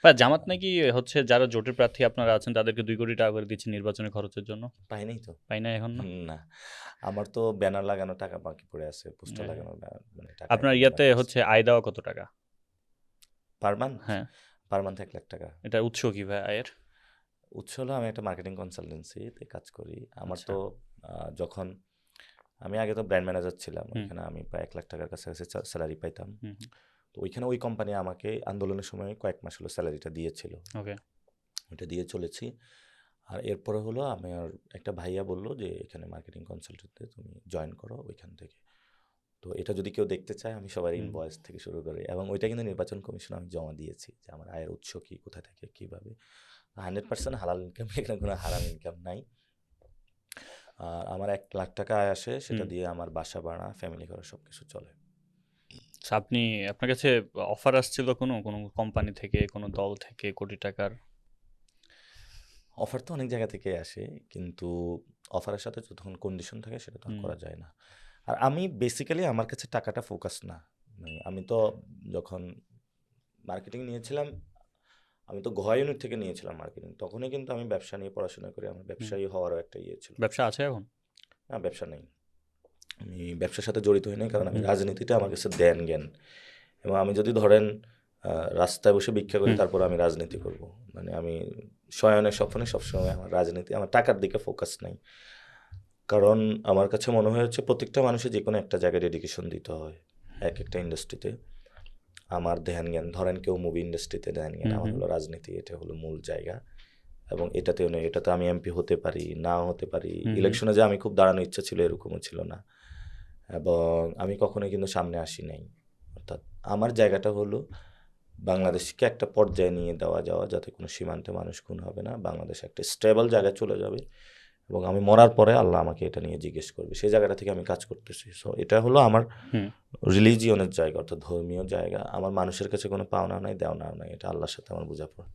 বা জামাত নাকি হচ্ছে যারা জোটের প্রার্থী আপনারা আছেন তাদেরকে 2 কোটি টাকা করে দিচ্ছে নির্বাচনের খরচের জন্য। পাই নাই তো। পাই না এখন না? না, আমার তো ব্যানার লাগানো টাকা বাকি পড়ে আছে, পোস্টার হ্যাঁ। লাগানো মানে টাকা আপনার এখনো ইয়াতে বাকি আছে। হচ্ছে আয় দেওয়া কত টাকা? পার মান্থ, হ্যাঁ। পার মান্থ 1 লাখ টাকা। এটা উৎস কি ভাই আয়ের? উৎস হলো আমি একটা মার্কেটিং কনসালটেন্সিতে কাজ করি। আমার আচ্ছা। তো যখন আমি আগে তো ব্র্যান্ড ম্যানেজার ছিলাম, হুম, ওইখানে আমি প্রায় 1 লাখ টাকার কাছাকাছি স্যালারি পাইতাম। হুম, হুম। তো ওইখানে ওই কোম্পানি আমাকে আন্দোলনের সময় কয়েক মাস হলো স্যালারিটা দিয়েছিল, ওকে। ওইটা দিয়ে চলেছি। আর এরপরে হলো আমার একটা ভাইয়া বলল যে এখানে মার্কেটিং কনসালটেন্টে তুমি জয়েন করো ওইখান থেকে। তো এটা যদি কেউ দেখতে চায়, আমি সবার হুম। ইনভয়েস থেকে শুরু করে, এবং ওইটা কিন্তু নির্বাচন কমিশনে আমি জমা দিয়েছি যে আমার আয়ের উৎস কী, কোথা থেকে কীভাবে। 100% হালাল ইনকাম, এখানে কোনো হারাম ইনকাম নাই। আর আমার 1 লাখ টাকা আয় আসে, সেটা হুম। দিয়ে আমার বাসা ভাড়া, ফ্যামিলি খরচ সব কিছু চলে। আচ্ছা, আপনার কাছে অফার আসছিল কোনো কোনো কোম্পানি থেকে, কোনো দল থেকে কোটি টাকার? অফার তো অনেক জায়গা থেকে আসে, কিন্তু অফারের সাথে যতক্ষণ কন্ডিশন থাকে সেটা তো আর হুম, করা যায় না। আর আমি বেসিক্যালি আমার কাছে টাকাটা ফোকাস না। মানে আমি তো যখন মার্কেটিং নিয়েছিলাম, আমি তো ঘ ইউনিট থেকে নিয়েছিলাম মার্কেটিং। তখনই কিন্তু আমি ব্যবসা নিয়ে পড়াশোনা করি। আমার হুম। ব্যবসায়ী হওয়ারও একটা ইয়ে ছিল। ব্যবসা আছে এখন? না, ব্যবসা নেই। আমি ব্যবসার সাথে জড়িত হই নাই, কারণ আমি হুম, রাজনীতিটা আমার কাছে দেন জ্ঞান। এবং আমি যদি ধরেন রাস্তায় বসে ভিক্ষা করি, হুম। তারপর আমি রাজনীতি করব। মানে আমি শয়নে স্বপ্নে সবসময় আমার রাজনীতি, আমার টাকার দিকে ফোকাস নাই। কারণ আমার কাছে মনে হয়েছে প্রত্যেকটা মানুষের যে কোনো একটা জায়গায় ডেডিকেশন দিতে হয়, এক একটা ইন্ডাস্ট্রিতে। আমার ধ্যান জ্ঞান, ধরেন কেউ মুভি ইন্ডাস্ট্রিতে ধ্যান জ্ঞান, হুম, আমার হুম, হলো রাজনীতি, এটা হলো মূল জায়গা। এবং এটাতেও নেই, এটাতে আমি এমপি হতে পারি, নাও হতে পারি। হুম, হুম। ইলেকশনে যে আমি খুব দাঁড়ানোর ইচ্ছা ছিল এরকমও ছিল না। এবং আমি কখনোই কিন্তু সামনে আসি নাই। অর্থাৎ আমার জায়গাটা হলো বাংলাদেশকে একটা পর্যায়ে নিয়ে দেওয়া যাওয়া, যাতে কোনো সীমান্তে মানুষ খুন হবে না, বাংলাদেশ একটা স্টেবল জায়গায় চলে যাবে। এবং আমি মরার পরে আল্লাহ আমাকে এটা নিয়ে জিজ্ঞেস করবে, সেই জায়গাটা থেকে আমি কাজ করতেছি। সো এটা হলো আমার হুম। রিলিজিয়নের জায়গা, অর্থাৎ ধর্মীয় জায়গা। আমার মানুষের কাছে কোনো পাওনা নাই, দেওয়ানাও নাই, এটা আল্লাহর সাথে আমার বোঝাপড়া।